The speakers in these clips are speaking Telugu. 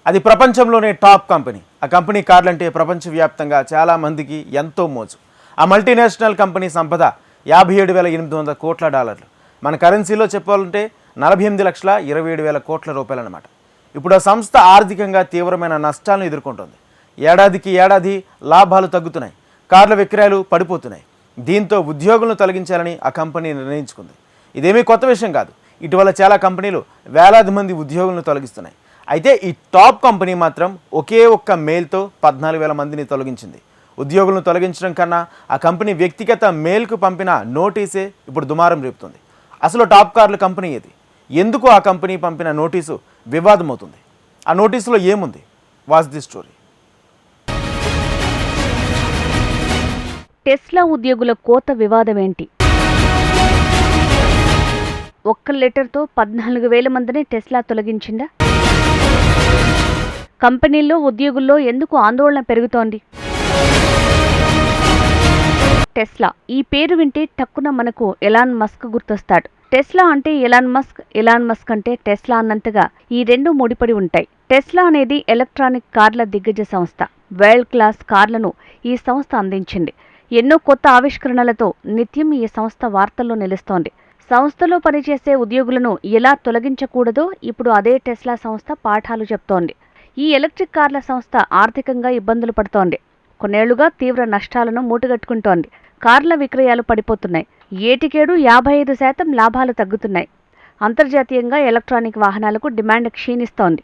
అది ప్రపంచంలోనే టాప్ కంపెనీ. ఆ కంపెనీ కార్లంటే ప్రపంచవ్యాప్తంగా చాలామందికి ఎంతో మోజు. ఆ మల్టీనేషనల్ కంపెనీ సంపద $57,800 కోట్ల. మన కరెన్సీలో చెప్పాలంటే 48,27,000 కోట్ల రూపాయలన్నమాట. ఇప్పుడు ఆ సంస్థ ఆర్థికంగా తీవ్రమైన నష్టాలను ఎదుర్కొంటోంది. ఏడాదికి ఏడాది లాభాలు తగ్గుతున్నాయి, కార్ల విక్రయాలు పడిపోతున్నాయి. దీంతో ఉద్యోగులను తొలగించాలని ఆ కంపెనీ నిర్ణయించుకుంది. ఇదేమీ కొత్త విషయం కాదు. ఇటీవల చాలా కంపెనీలు వేలాది మంది ఉద్యోగులను తొలగిస్తున్నాయి. అయితే ఈ టాప్ కంపెనీ మాత్రం ఒకే ఒక్క మెయిల్తో 14,000 మందిని తొలగించింది. ఉద్యోగులను తొలగించడం కన్నా ఆ కంపెనీ వ్యక్తిగత మెయిల్కు పంపిన నోటీసే ఇప్పుడు దుమారం రేపుతుంది. అసలు టాప్ కార్ల కంపెనీ ఏది? ఎందుకు ఆ కంపెనీ పంపిన నోటీసు వివాదమవుతుంది? ఆ నోటీసులో ఏముంది? Watch the story. టెస్లా ఉద్యోగుల కోత వివాదం ఏంటి? ఒక్క లెటర్తో 14,000 మందిని టెస్లా తొలగించిందా? కంపెనీల్లో ఉద్యోగుల్లో ఎందుకు ఆందోళన పెరుగుతోంది? టెస్లా ఈ పేరు వింటే టక్కున మనకు ఎలాన్ మస్క్ గుర్తొస్తాడు. టెస్లా అంటే ఎలాన్ మస్క్ అంటే టెస్లా అన్నంతగా ఈ రెండు ముడిపడి ఉంటాయి. టెస్లా అనేది ఎలక్ట్రానిక్ కార్ల దిగ్గజ సంస్థ. వరల్డ్ క్లాస్ కార్లను ఈ సంస్థ అందించింది. ఎన్నో కొత్త ఆవిష్కరణలతో నిత్యం ఈ సంస్థ వార్తల్లో నిలుస్తోంది. సంస్థలో పనిచేసే ఉద్యోగులను ఎలా తొలగించకూడదో ఇప్పుడు అదే టెస్లా సంస్థ పాఠాలు చెప్తోంది. ఈ ఎలక్ట్రిక్ కార్ల సంస్థ ఆర్థికంగా ఇబ్బందులు పడుతోంది. కొన్నేళ్లుగా తీవ్ర నష్టాలను మూటగట్టుకుంటోంది. కార్ల విక్రయాలు పడిపోతున్నాయి. ఏటికేడు 55% లాభాలు తగ్గుతున్నాయి. అంతర్జాతీయంగా ఎలక్ట్రానిక్ వాహనాలకు డిమాండ్ క్షీణిస్తోంది.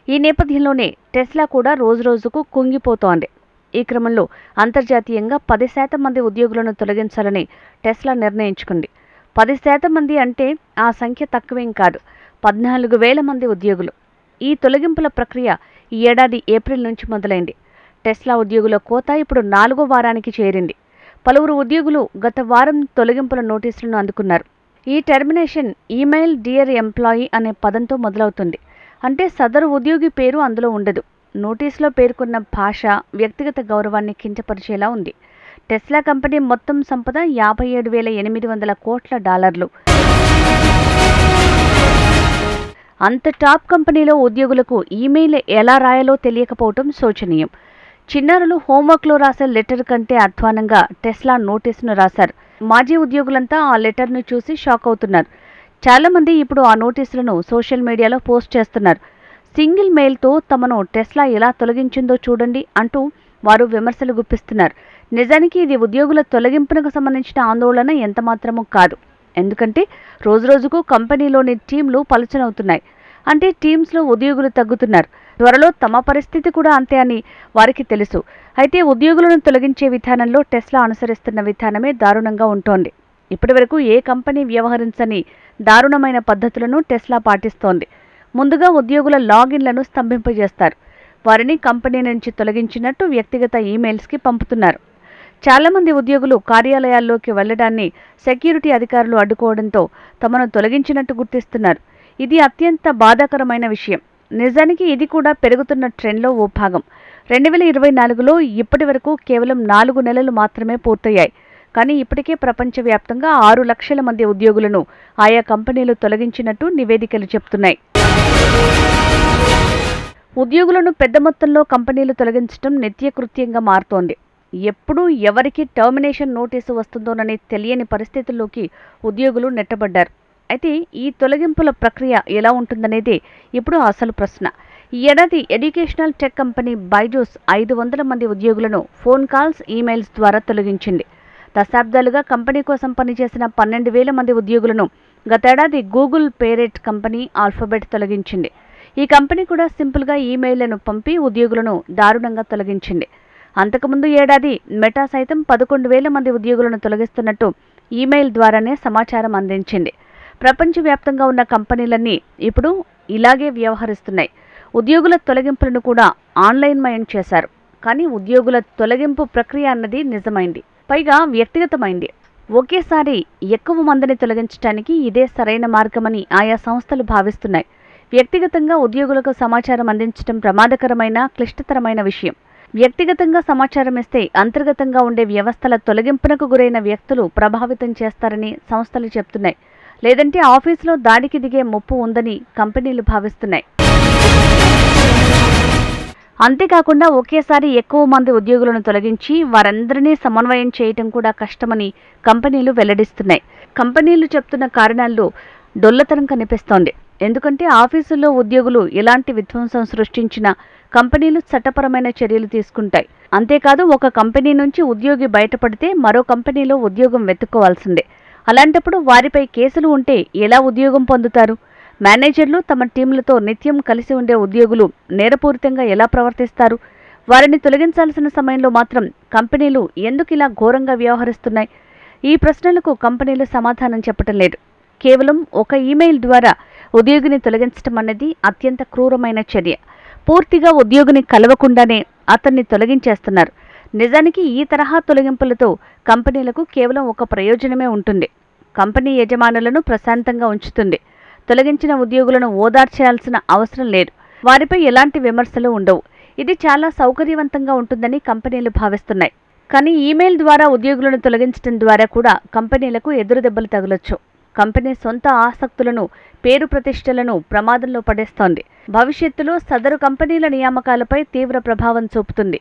ఈ నేపథ్యంలోనే టెస్లా కూడా రోజురోజుకు కుంగిపోతోంది. ఈ క్రమంలో అంతర్జాతీయంగా 10% మంది ఉద్యోగులను తొలగించాలని టెస్లా నిర్ణయించుకుంది. 10% మంది అంటే ఆ సంఖ్య తక్కువేం కాదు, 14,000 మంది ఉద్యోగులు. ఈ తొలగింపుల ప్రక్రియ ఈ ఏడాది ఏప్రిల్ నుంచి మొదలైంది. టెస్లా ఉద్యోగుల కోత ఇప్పుడు 4వ వారానికి చేరింది. పలువురు ఉద్యోగులు గత వారం తొలగింపుల నోటీసులను అందుకున్నారు. ఈ టెర్మినేషన్ ఈమెయిల్ డియర్ ఎంప్లాయీ అనే పదంతో మొదలవుతుంది. అంటే సదరు ఉద్యోగి పేరు అందులో ఉండదు. నోటీసులో పేర్కొన్న భాష వ్యక్తిగత గౌరవాన్ని కించపరిచేలా ఉంది. టెస్లా కంపెనీ మొత్తం సంపద $57,800 కోట్ల. అంత టాప్ కంపెనీలో ఉద్యోగులకు ఈమెయిల్ ఎలా రాయాలో తెలియకపోవటం శోచనీయం. చిన్నారులు హోంవర్క్లో రాసే లెటర్ కంటే అధ్వానంగా టెస్లా నోటీసును రాశారు. మాజీ ఉద్యోగులంతా ఆ లెటర్ను చూసి షాక్ అవుతున్నారు. చాలామంది ఇప్పుడు ఆ నోటీసులను సోషల్ మీడియాలో పోస్ట్ చేస్తున్నారు. సింగిల్ మెయిల్తో తమను టెస్లా ఎలా తొలగించిందో చూడండి అంటూ వారు విమర్శలు గుప్పిస్తున్నారు. నిజానికి ఇది ఉద్యోగుల తొలగింపునకు సంబంధించిన ఆందోళన ఎంతమాత్రమూ కాదు. ఎందుకంటే రోజురోజుకు కంపెనీలోని టీంలు పలుచనవుతున్నాయి. అంటే టీమ్స్లో ఉద్యోగులు తగ్గుతున్నారు. త్వరలో తమ పరిస్థితి కూడా అంతే అని వారికి తెలుసు. అయితే ఉద్యోగులను తొలగించే విధానంలో టెస్లా అనుసరిస్తున్న విధానమే దారుణంగా ఉంటోంది. ఇప్పటివరకు ఏ కంపెనీ వ్యవహరించని దారుణమైన పద్ధతులను టెస్లా పాటిస్తోంది. ముందుగా ఉద్యోగుల లాగిన్లను స్తంభింపజేస్తారు. వారిని కంపెనీ నుంచి తొలగించినట్టు వ్యక్తిగత ఈమెయిల్స్కి పంపుతున్నారు. చాలామంది ఉద్యోగులు కార్యాలయాల్లోకి వెళ్లడాన్ని సెక్యూరిటీ అధికారులు అడ్డుకోవడంతో తమను తొలగించినట్టు గుర్తిస్తున్నారు. ఇది అత్యంత బాధాకరమైన విషయం. నిజానికి ఇది కూడా పెరుగుతున్న ట్రెండ్లో ఓ భాగం. 2024లో ఇప్పటి వరకు కేవలం 4 నెలలు మాత్రమే పూర్తయ్యాయి. కానీ ఇప్పటికే ప్రపంచవ్యాప్తంగా 6 లక్షల మంది ఉద్యోగులను ఆయా కంపెనీలు తొలగించినట్టు నివేదికలు చెప్తున్నాయి. ఉద్యోగులను పెద్ద మొత్తంలో కంపెనీలు తొలగించడం నిత్యకృత్యంగా మారుతోంది. ఎప్పుడు ఎవరికి టర్మినేషన్ నోటీసు వస్తుందోనని తెలియని పరిస్థితుల్లోకి ఉద్యోగులు నెట్టబడ్డారు. అయితే ఈ తొలగింపుల ప్రక్రియ ఎలా ఉంటుందనేదే ఇప్పుడు అసలు ప్రశ్న. ఈ ఏడాది ఎడ్యుకేషనల్ టెక్ కంపెనీ బైజూస్ 500 మంది ఉద్యోగులను ఫోన్ కాల్స్, ఈమెయిల్స్ ద్వారా తొలగించింది. దశాబ్దాలుగా కంపెనీ కోసం పనిచేసిన 12,000 మంది ఉద్యోగులను గతేడాది గూగుల్ పేరెంట్ కంపెనీ ఆల్ఫాబెట్ తొలగించింది. ఈ కంపెనీ కూడా సింపుల్గా ఈమెయిల్లను పంపి ఉద్యోగులను దారుణంగా తొలగించింది. అంతకుముందు ఏడాది మెటా సైతం 11,000 మంది ఉద్యోగులను తొలగిస్తున్నట్టు ఈమెయిల్ ద్వారానే సమాచారం అందించింది. ప్రపంచవ్యాప్తంగా ఉన్న కంపెనీలన్నీ ఇప్పుడు ఇలాగే వ్యవహరిస్తున్నాయి. ఉద్యోగుల తొలగింపులను కూడా ఆన్లైన్ మయం చేశారు. కానీ ఉద్యోగుల తొలగింపు ప్రక్రియ అన్నది నిజమైంది, పైగా వ్యక్తిగతమైంది. ఒకేసారి ఎక్కువ మందిని తొలగించడానికి ఇదే సరైన మార్గమని ఆయా సంస్థలు భావిస్తున్నాయి. వ్యక్తిగతంగా ఉద్యోగులకు సమాచారం అందించడం ప్రమాదకరమైన, క్లిష్టతరమైన విషయం. వ్యక్తిగతంగా సమాచారం ఇస్తే అంతర్గతంగా ఉండే వ్యవస్థల తొలగింపునకు గురైన వ్యక్తులు ప్రభావితం చేస్తారని సంస్థలు చెప్తున్నాయి. లేదంటే ఆఫీసులో దాడికి దిగే ముప్పు ఉందని కంపెనీలు భావిస్తున్నాయి. అంతేకాకుండా ఒకేసారి ఎక్కువ మంది ఉద్యోగులను తొలగించి వారందరినీ సమన్వయం చేయటం కూడా కష్టమని కంపెనీలు వెల్లడిస్తున్నాయి. కంపెనీలు చెప్తున్న కారణాల్లో డొల్లతనం కనిపిస్తోంది. ఎందుకంటే ఆఫీసుల్లో ఉద్యోగులు ఎలాంటి విధ్వంసం సృష్టించినా కంపెనీలు చట్టపరమైన చర్యలు తీసుకుంటాయి. అంతేకాదు ఒక కంపెనీ నుంచి ఉద్యోగి బయటపడితే మరో కంపెనీలో ఉద్యోగం వెతుక్కోవాల్సిందే. అలాంటప్పుడు వారిపై కేసులు ఉంటే ఎలా ఉద్యోగం పొందుతారు? మేనేజర్లు తమ టీంలతో నిత్యం కలిసి ఉండే ఉద్యోగులు నేరపూరితంగా ఎలా ప్రవర్తిస్తారు? వారిని తొలగించాల్సిన సమయంలో మాత్రం కంపెనీలు ఎందుకు ఇలా ఘోరంగా వ్యవహరిస్తున్నాయి? ఈ ప్రశ్నలకు కంపెనీలు సమాధానం చెప్పటం లేదు. కేవలం ఒక ఈమెయిల్ ద్వారా ఉద్యోగిని తొలగించడం అనేది అత్యంత క్రూరమైన చర్య. పూర్తిగా ఉద్యోగిని కలవకుండానే అతన్ని తొలగించేస్తున్నారు. నిజానికి ఈ తరహా తొలగింపులతో కంపెనీలకు కేవలం ఒక ప్రయోజనమే ఉంటుంది. కంపెనీ యజమానులను ప్రశాంతంగా ఉంచుతుంది. తొలగించిన ఉద్యోగులను ఓదార్చాల్సిన అవసరం లేదు. వారిపై ఎలాంటి విమర్శలు ఉండవు. ఇది చాలా సౌకర్యవంతంగా ఉంటుందని కంపెనీలు భావిస్తున్నాయి. కానీ ఈమెయిల్ ద్వారా ఉద్యోగులను తొలగించడం ద్వారా కూడా కంపెనీలకు ఎదురు దెబ్బలు తగలొచ్చు. కంపెనీ సొంత ఆసక్తులను, పేరు ప్రతిష్టలను ప్రమాదంలో పడేస్తోంది. భవిష్యత్తులో సదరు కంపెనీల నియామకాలపై తీవ్ర ప్రభావం చూపుతుంది.